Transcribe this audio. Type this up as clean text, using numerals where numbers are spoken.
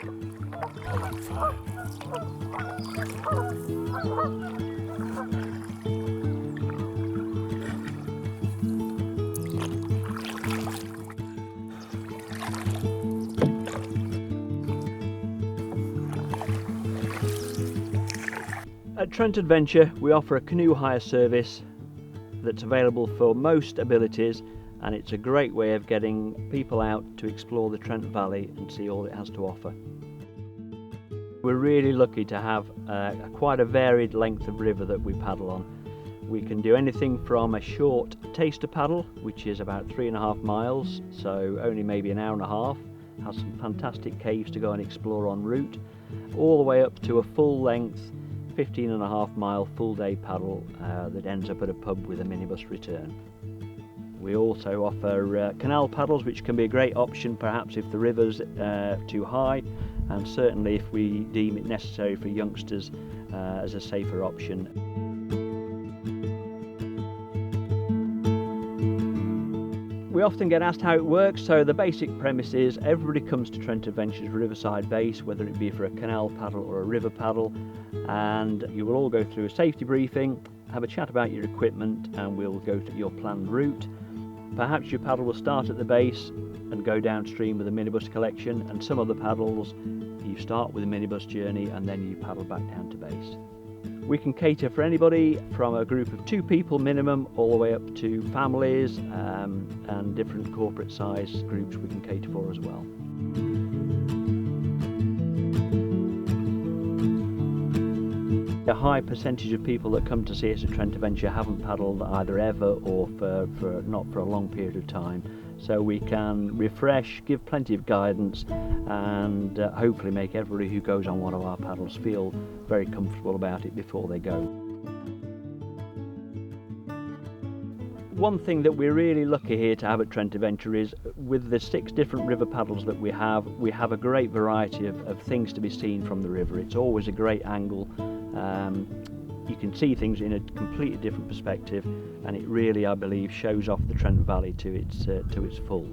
At Trent Adventure we offer a canoe hire service that's available for most abilities, and it's a great way of getting people out to explore the Trent Valley and see all it has to offer. We're really lucky to have quite a varied length of river that we paddle on. We can do anything from a short taster paddle, which is about 3.5 miles, so only maybe an hour and a half, has some fantastic caves to go and explore en route, all the way up to a full length 15.5 mile full day paddle that ends up at a pub with a minibus return. We also offer canal paddles, which can be a great option perhaps if the river's too high, and certainly if we deem it necessary for youngsters as a safer option. We often get asked how it works, so the basic premise is everybody comes to Trent Adventure's Riverside base, whether it be for a canal paddle or a river paddle, and you will all go through a safety briefing, have a chat about your equipment, and we'll go through your planned route. Perhaps your paddle will start at the base and go downstream with a minibus collection, and some of the paddles you start with a minibus journey and then you paddle back down to base. We can cater for anybody from a group of 2 people minimum all the way up to families and different corporate size groups we can cater for as well. A high percentage of people that come to see us at Trent Adventure haven't paddled either ever or for not for a long period of time, so we can refresh, give plenty of guidance, and hopefully make everybody who goes on one of our paddles feel very comfortable about it before they go. One thing that we're really lucky here to have at Trent Adventure is, with the 6 different river paddles that we have a great variety of things to be seen from the river. It's always a great angle. You can see things in a completely different perspective, and it really, I believe, shows off the Trent Valley to its full.